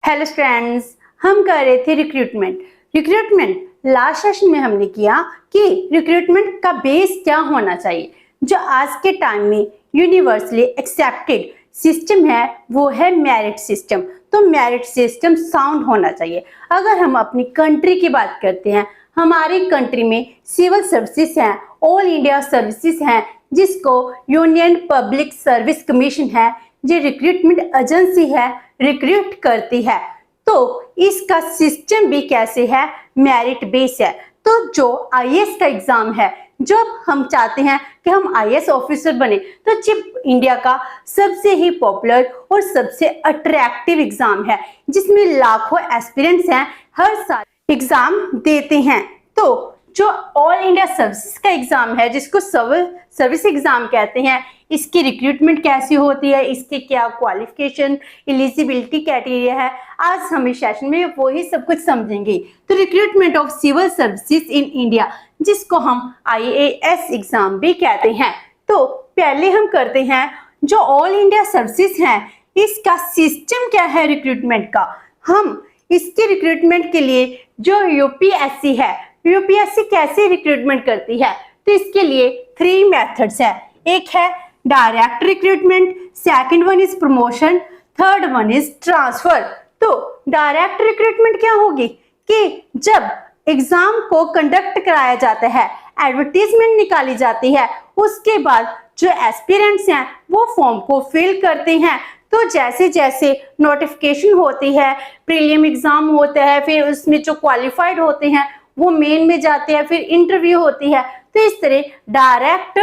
Hello friends, हम कर रहे थे रिक्रूटमेंट लास्ट सेशन में हमने किया कि रिक्रूटमेंट का बेस क्या होना चाहिए। जो आज के टाइम में यूनिवर्सली एक्सेप्टेड सिस्टम है वो है मेरिट सिस्टम। तो मेरिट सिस्टम साउंड होना चाहिए। अगर हम अपनी कंट्री की बात करते हैं, हमारी कंट्री में सिविल सर्विसेज हैं, ऑल इंडिया सर्विसेज हैं, जिसको यूनियन पब्लिक सर्विस कमीशन है, जो रिक्रूटमेंट एजेंसी है, रिक्रूट करती है। तो इसका सिस्टम भी कैसे है, मेरिट बेस है। तो जो आईएएस का एग्जाम है, जब हम चाहते हैं कि हम आईएएस ऑफिसर बने, तो चिप इंडिया का सबसे ही पॉपुलर और सबसे अट्रैक्टिव एग्जाम है, जिसमें लाखों एस्पिरेंट्स हैं, हर साल एग्जाम देते हैं। तो जो ऑल इंडिया सर्विस का एग्जाम है, जिसको सिविल सर्विस एग्जाम कहते हैं, इसकी रिक्रूटमेंट कैसी होती है, इसके क्या क्वालिफिकेशन, एलिजिबिलिटी क्राइटेरिया है, आज हम इस सेशन में वही सब कुछ समझेंगे। तो recruitment of civil services in India, जिसको हम आईएएस एग्जाम भी कहते हैं। तो पहले हम करते हैं जो ऑल इंडिया सर्विसेज हैं, इसका सिस्टम क्या है रिक्रूटमेंट का। हम इसके रिक्रूटमेंट के लिए जो यूपीएससी है, यूपीएससी कैसे रिक्रूटमेंट करती है, तो इसके लिए 3 मेथड्स है। एक है direct recruitment, second one is promotion, third one is transfer. तो डायरेक्ट रिक्रूटमेंट क्या होगी कि जब एग्जाम को कंडक्ट कराया जाता है, एडवर्टीजमेंट निकाली जाती है, उसके बाद जो एस्पिरेंट्स हैं वो फॉर्म को फिल करते हैं। तो जैसे जैसे नोटिफिकेशन होती है, प्रीलिम एग्जाम होता है, फिर उसमें जो क्वालिफाइड होते हैं वो मेन में जाते हैं, फिर इंटरव्यू होती है। तो इस तरह डायरेक्ट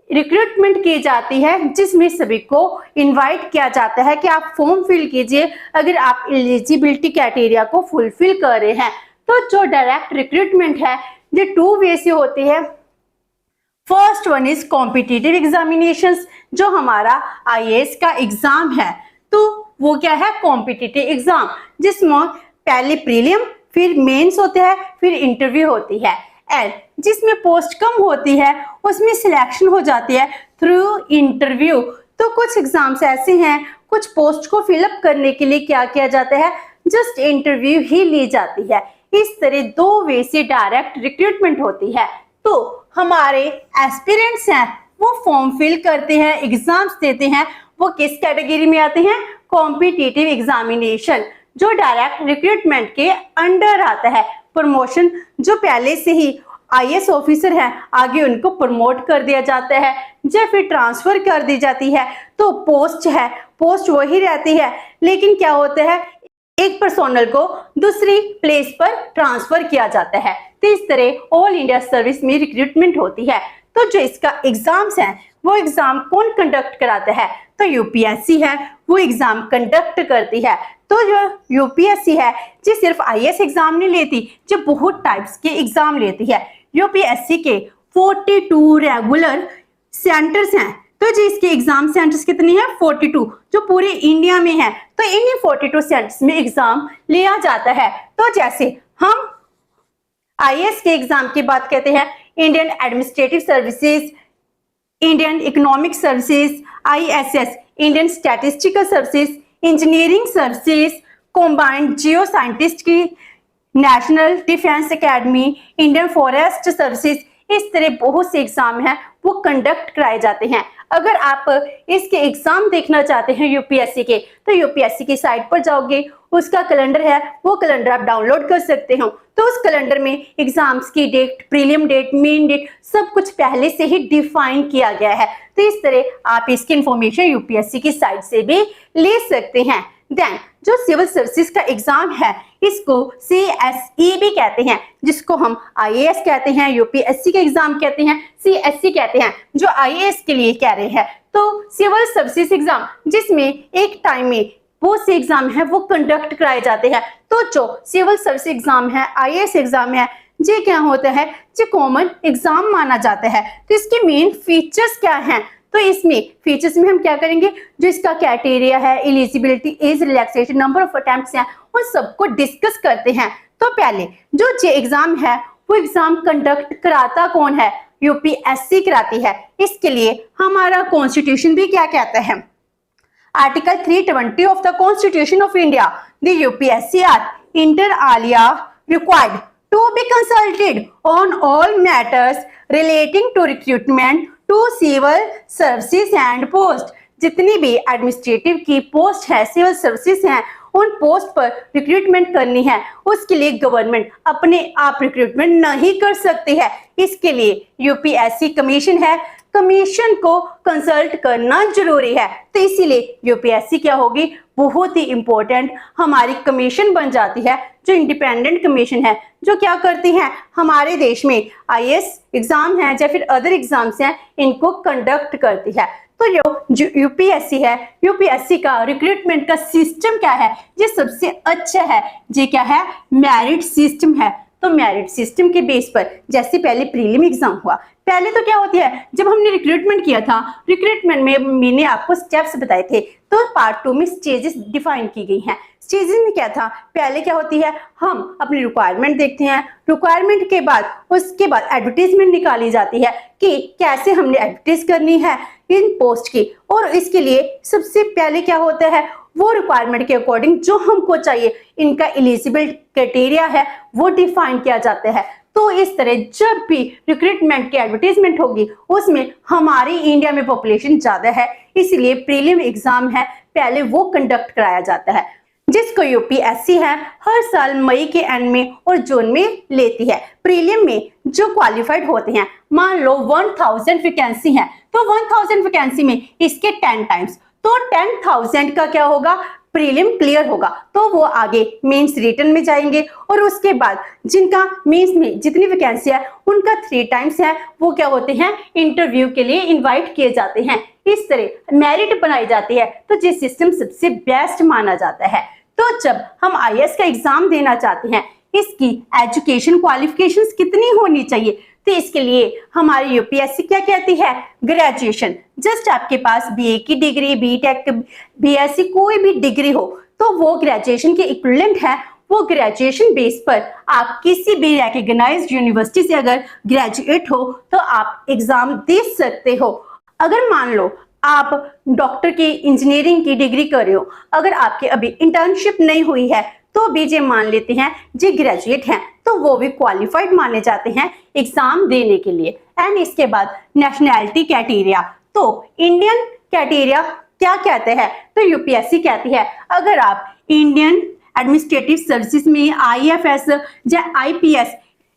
रिक्रूटमेंट की जाती है, जिसमें सभी को इनवाइट किया जाता है कि आप फॉर्म फिल कीजिए अगर आप एलिजिबिलिटी क्राइटेरिया को फुलफिल कर रहे हैं। तो जो डायरेक्ट रिक्रूटमेंट है ये 2 वे से होती है। First one is competitive examinations, जो हमारा आईएएस का एग्जाम है। तो वो क्या है, कॉम्पिटिटिव एग्जाम, जिसमें पहले प्रीलिम, फिर मेंस होते हैं, फिर इंटरव्यू होती है। एंड जिसमें पोस्ट कम होती है उसमें सिलेक्शन हो जाती है थ्रू इंटरव्यू। तो कुछ एग्जाम्स ऐसे हैं, कुछ पोस्ट को फिलअप करने के लिए क्या किया जाता है, जस्ट इंटरव्यू ही ली जाती है। इस तरह 2 वे से डायरेक्ट रिक्रूटमेंट होती है। तो हमारे एस्पिरेंट्स हैं वो फॉर्म फिल करते हैं, एग्जाम्स देते हैं, वो किस कैटेगरी में आते हैं, कॉम्पिटिटिव एग्जामिनेशन, जो डायरेक्ट रिक्रूटमेंट के अंडर आता है। प्रमोशन, जो पहले से ही आईएएस ऑफिसर है आगे उनको प्रमोट कर दिया जाता है, या फिर ट्रांसफर कर दी जाती है। तो पोस्ट है, पोस्ट वही रहती है, लेकिन क्या होता है, एक पर्सोनल को दूसरी प्लेस पर ट्रांसफर किया जाता है। तो इस तरह ऑल इंडिया सर्विस में रिक्रूटमेंट होती है। तो जो इसका एग्जाम्स हैं वो एग्जाम कौन कंडक्ट कराता है, तो यूपीएससी है, वो एग्जाम कंडक्ट करती है। तो जो यूपीएससी है जी सिर्फ आईएएस एग्जाम नहीं लेती, जो बहुत टाइप्स के एग्जाम लेती है। यूपीएससी के 42 रेगुलर सेंटर्स हैं। तो जी इसके एग्जाम सेंटर्स कितने हैं, 42, जो पूरे इंडिया में है। तो इन्हीं 42 सेंटर्स में एग्जाम लिया जाता है। तो जैसे हम आईएएस के एग्जाम की बात करते हैं, Indian administrative services, Indian economic services, ISS, Indian statistical services, engineering services, combined geo scientist की, national defence academy, Indian forest services, इस तरह बहुत से एग्जाम हैं वो कंडक्ट कराए जाते हैं। अगर आप इसके एग्जाम देखना चाहते हैं यूपीएससी के, तो यूपीएससी की साइट पर जाओगे, उसका कैलेंडर है, वो कैलेंडर आप डाउनलोड कर सकते हो। तो उस कैलेंडर में एग्जाम्स की date, prelim date, main date, सब कुछ पहले से ही डिफाइन किया गया है। तो इस तरह आप इसकी इंफॉर्मेशन यूपीएससी की साइट से भी ले सकते हैं। देन जो सिविल सर्विसेज का एग्जाम है, इसको सीएसई भी कहते हैं, जिसको हम आईएएस कहते हैं, यूपीएससी का एग्जाम कहते हैं, सीएसई कहते हैं, जो आईएएस के लिए कह रहे हैं। तो सिविल सर्विसेज एग्जाम, जिसमें एक टाइम में बहुत से एग्जाम है वो कंडक्ट कराए जाते हैं। तो जो सिविल सर्विस एग्जाम है, आईएएस एग्जाम है, ये क्या होता है, ये कॉमन एग्जाम माना जाता है। तो इसके मेन फीचर्स क्या हैं, तो इसमें फीचर्स में हम क्या करेंगे, जो इसका क्राइटेरिया है, eligibility, age relaxation, number of attempts हैं, उन सबको डिस्कस करते हैं। तो पहले जो ये एग्जाम है वो एग्जाम कंडक्ट कराता कौन है, यूपीएससी कराती है। इसके लिए हमारा कॉन्स्टिट्यूशन भी क्या कहता है, Article 320 of the Constitution of India, the UPSC are inter alia required to be consulted on all matters relating to recruitment to civil services and post। जितनी भी एडमिनिस्ट्रेटिव की पोस्ट है, सिविल सर्विसेज हैं, उन पोस्ट पर recruitment करनी है, उसके लिए गवर्नमेंट अपने आप रिक्रूटमेंट नहीं कर सकती है। इसके लिए यूपीएससी कमीशन है, कमीशन को कंसल्ट करना जरूरी है। तो इसीलिए यूपीएससी क्या होगी, बहुत ही इंपॉर्टेंट हमारी कमीशन बन जाती है, जो इंडिपेंडेंट कमीशन है, जो क्या करती है, हमारे देश में आईएएस एग्जाम है या फिर अदर एग्जाम्स हैं, इनको कंडक्ट करती है। तो जो यूपीएससी है, यूपीएससी का रिक्रूटमेंट का सिस्टम क्या है, ये सबसे अच्छा है, ये क्या है, मेरिट सिस्टम है। तो मेरिट सिस्टम के बेस पर जैसे पहले प्रीलिम एग्जाम हुआ, पहले तो क्या होती है, जब हमने रिक्रूटमेंट किया था, रिक्रूटमेंट में मैंने आपको स्टेप्स बताए थे, तो पार्ट 2 में स्टेजेस डिफाइन की गई हैं। स्टेजेस में क्या था, पहले क्या होती है, हम अपनी रिक्वायरमेंट देखते हैं, रिक्वायरमेंट के बाद उसके बाद एडवर्टीजमेंट निकाली जाती है कि कैसे हमने एडवर्टीज करनी है इन पोस्ट की, और इसके लिए सबसे पहले क्या होता है, वो रिक्वायरमेंट के अकॉर्डिंग जो हमको चाहिए, इनका एलिजिबल क्राइटेरिया है, वो डिफाइन किया जाता है। तो इस तरह जब भी रिक्रूटमेंट की एडवर्टीजमेंट होगी, उसमें हमारी इंडिया में पॉपुलेशन ज्यादा है, इसलिए प्रीलिम एग्जाम है, पहले वो कंडक्ट कराया जाता है, जिसको यूपीएससी है हर साल मई के एंड में और जून में लेती है। प्रीलिम में जो क्वालिफाइड होते हैं, मान लो 1000 वैकेंसी है, तो 1000 वैकेंसी में इसके 10 टाइम्स, तो 10,000 का क्या होगा, प्रीलिम क्लियर होगा, तो वो आगे मेंस रिटन में जाएंगे, और उसके बाद जिनका मेंस में जितनी वैकेंसी है उनका 3 टाइम्स है, वो क्या होते हैं, इंटरव्यू के लिए इनवाइट किए जाते हैं। इस तरह मेरिट बनाई जाती है, तो ये सिस्टम सबसे बेस्ट माना जाता है। तो जब हम आईएएस का एग्जाम देना चाहते हैं, इसकी एजुकेशन क्वालिफिकेशंस कितनी होनी चाहिए, तो इसके लिए हमारी यूपीएससी क्या कहती है, ग्रेजुएशन। जस्ट आपके पास बीए की डिग्री, बीटेक, बीएससी कोई भी डिग्री हो, तो वो ग्रेजुएशन के इक्विवेलेंट है। वो ग्रेजुएशन बेस पर आप किसी भी रिकॉग्नाइज्ड यूनिवर्सिटी से अगर ग्रेजुएट हो, तो आप एग्जाम दे सकते हो। अगर मान लो आप डॉक्टर की, इंजीनियरिंग की डिग्री कर रहे हो, अगर आपके अभी इंटर्नशिप नहीं हुई है, तो भी जे मान लेते हैं जे ग्रेजुएट हैं, तो वो भी क्वालिफाइड माने जाते हैं एग्जाम देने के लिए। एंड इसके बाद नेशनैलिटी क्राइटेरिया, तो इंडियन क्राइटेरिया क्या कहते हैं, तो यूपीएससी कहती है अगर आप इंडियन एडमिनिस्ट्रेटिव सर्विसेज में आईएफएस या आईपीएस,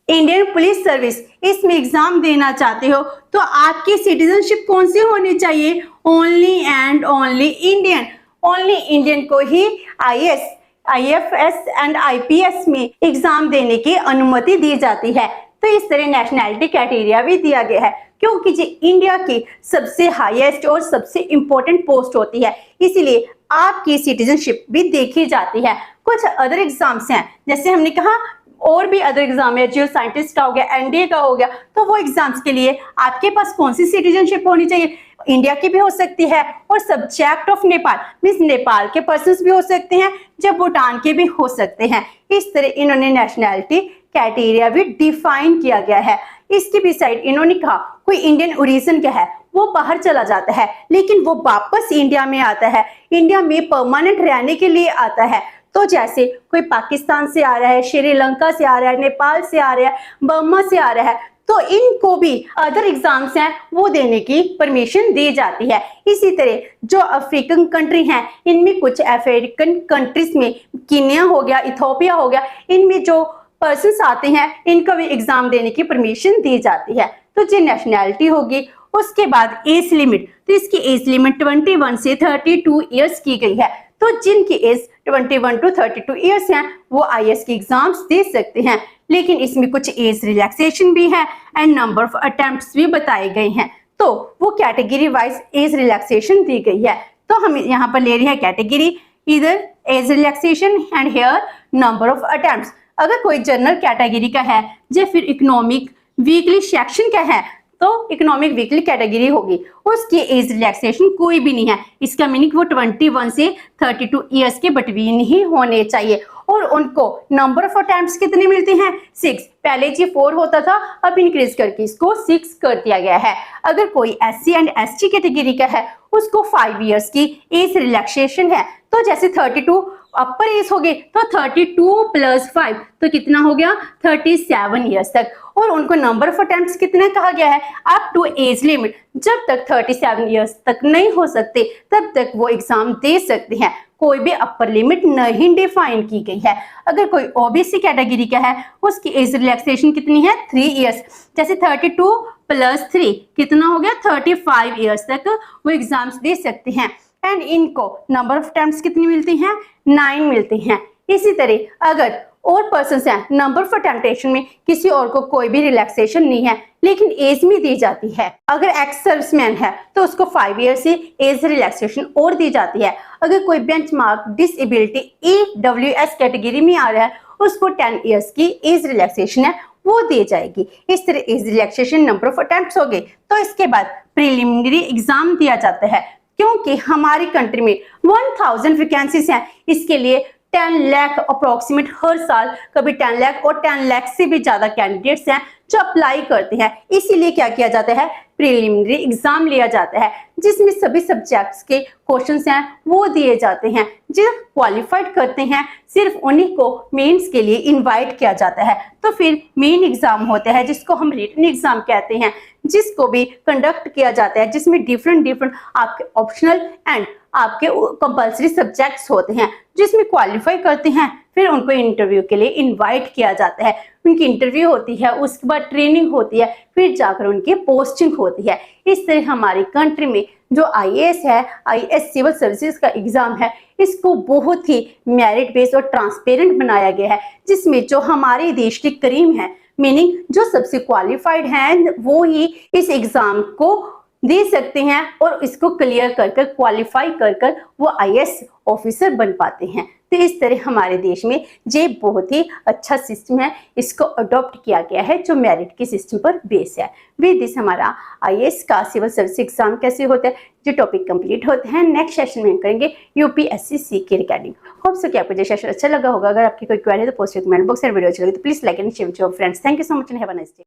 इंडियन पुलिस सर्विस, इसमें एग्जाम देना चाहते हो, तो आपकी सिटीजनशिप कौन सी होनी चाहिए, only and only Indian. Only Indian को ही आईएएस, आईएफएस एंड आईपीएस में एग्जाम देने की अनुमति दी जाती है। तो इस तरह नेशनैलिटी क्राइटेरिया भी दिया गया है, क्योंकि जो इंडिया की सबसे हाईएस्ट और सबसे इंपॉर्टेंट पोस्ट होती है, इसीलिए आपकी सिटीजनशिप भी देखी जाती है। कुछ अदर एग्जाम्स हैं, जैसे हमने कहा और भी अदर एग्जाम है, जियो साइंटिस्ट का हो गया, एनडीए का हो गया, तो वो एग्जाम्स के लिए आपके पास कौन सी सिटीजनशिप होनी चाहिए, इंडिया की भी हो सकती है, और subject of Nepal means Nepal के पर्सन्स भी हो सकते हैं, जब भूटान के भी हो सकते हैं। इस तरह इन्होंने नेशनैलिटी क्राइटेरिया भी डिफाइन किया गया है। इसकी भी साइड इन्होंने कहा कोई इंडियन ओरिजिन का है, वो बाहर चला जाता है, लेकिन वो वापस इंडिया में आता है, इंडिया में परमानेंट रहने के लिए आता है। तो जैसे कोई पाकिस्तान से आ रहा है, श्रीलंका से आ रहा है, नेपाल से आ रहा है, बर्मा से आ रहा है, तो इनको भी अदर एग्जाम्स हैं वो देने की परमिशन दी जाती है। इसी तरह जो अफ्रीकन कंट्री हैं, इनमें कुछ अफ्रीकन कंट्रीज में कीनिया हो गया, इथियोपिया हो गया, इनमें जो पर्सन्स आते हैं, इनको भी एग्जाम देने की परमिशन दी जाती है। तो जो नेशनैलिटी होगी, उसके बाद एज लिमिट, तो इसकी एज लिमिट 21 से 32 ईयर्स की गई है। तो जिनकी एज 21 टू 32 ईयर्स हैं, वो आईएएस के एग्जाम्स दे सकते हैं, लेकिन इसमें कुछ एज रिलैक्सेशन भी है एंड नंबर ऑफ अटेम्प्ट्स भी बताए गए हैं। तो वो कैटेगरी वाइज एज रिलैक्सेशन दी गई है। तो हम यहाँ पर ले रहे हैं कैटेगरी, इधर age relaxation and here number of attempts. अगर कोई जनरल कैटेगरी का है या फिर इकोनॉमिक वीकली सेक्शन का है, तो इकोनॉमिक वीकली कैटेगरी होगी, उसकी एज रिलैक्सेशन कोई भी नहीं है। इसका मीनिंग वो 21 से 32 ईयर्स के बिटवीन ही होने चाहिए। और उनको नंबर ऑफ अटेम्प्ट्स कितने मिलते हैं 6। पहले जी 4 होता था, अब इंक्रीज करके इसको 6 कर दिया गया है। अगर कोई SC एंड ST कैटेगरी का है उसको 5 इयर्स की एज रिलैक्सेशन है। तो जैसे 32 अपर एज हो गई तो 32 + 5 तो कितना हो गया 37 इयर्स तक। और उनको नंबर ऑफ अटेम्प्ट्स कितना कहा गया है अप टू एज लिमिट, जब तक 37 इयर्स तक नहीं हो सकते तब तक वो एग्जाम दे सकते हैं। कोई भी अपर लिमिट नहीं डिफाइन की गई है। अगर कोई OBC कैटेगरी का है उसकी एज रिलैक्सेशन कितनी है 3 इयर्स। जैसे 32 + 3 कितना हो गया 35 इयर्स तक वो एग्जाम्स दे सकते हैं। एंड इनको नंबर ऑफ अटेम्प्ट्स कितनी मिलती हैं 9 मिलती हैं। इसी तरह अगर और पर्सन्स हैं नंबर ऑफ अटेम्प्टेशन में किसी और को कोई भी रिलैक्सेशन नहीं है लेकिन एज में दी जाती है। अगर एक्स सर्विसमैन है तो उसको 5 ईयर से एज रिलैक्सेशन और दी जाती है। अगर कोई बेंचमार्क डिसेबिलिटी EWS कैटेगरी में आ रहा है उसको 10 इयर्स की एज रिलैक्सेशन है वो दी जाएगी। इस तरह age relaxation number of attempts हो गए। तो इसके बाद प्रिलिमिनरी एग्जाम दिया जाता है। क्योंकि हमारी कंट्री में 1000 वैकेंसीज हैं, इसके लिए 10 लाख अप्रोक्सीमेट हर साल कभी 10 लाख और 10 लाख से भी ज्यादा कैंडिडेट्स हैं जो अप्लाई करते हैं। इसीलिए क्या किया जाता है प्रिलिमिनरी एग्जाम लिया जाता है जिसमें सभी सब्जेक्ट्स के क्वेश्चंस हैं वो दिए जाते हैं। जो क्वालिफाइड करते हैं सिर्फ उन्हीं को मेंस के लिए इनवाइट किया जाता है। तो फिर मेन एग्जाम होता है जिसको हम रिटन एग्जाम कहते हैं, जिसको भी कंडक्ट किया जाता है, जिसमें डिफरेंट आपके ऑप्शनल एंड आपके कंपल्सरी सब्जेक्ट्स होते हैं। जिसमें क्वालिफाई करते हैं फिर उनको इंटरव्यू के लिए इनवाइट किया जाता है। उनकी इंटरव्यू होती है, उसके बाद ट्रेनिंग होती है, फिर जाकर उनकी पोस्टिंग होती है। इस तरह हमारी कंट्री में जो IAS है, IAS सिविल सर्विसेज का एग्जाम है, इसको बहुत ही मेरिट बेस्ड और ट्रांसपेरेंट बनाया गया है। जिसमें जो हमारे देश के करीम है, मीनिंग जो सबसे क्वालिफाइड हैं वो ही इस एग्जाम को दे सकते हैं और इसको क्लियर कर क्वालिफाई कर वो IAS ऑफिसर बन पाते हैं। तो इस तरह हमारे देश में ये बहुत ही अच्छा सिस्टम है, इसको अडॉप्ट किया गया है जो मेरिट के सिस्टम पर बेस है। विद दिस हमारा IAS का सिविल सर्विस एग्जाम कैसे होता है जो टॉपिक कंप्लीट होते हैं। नेक्स्ट सेशन में हम करेंगे UPSC की रिगार्डिंग। होप सो कि आपको ये सेशन अच्छा लगा होगा। अगर आपकी कोई क्वेरी है तो पोस्ट कमेंट बॉक्स में। वीडियो अच्छी लगी तो please like and share with your friends. Thank you so much and have a nice day.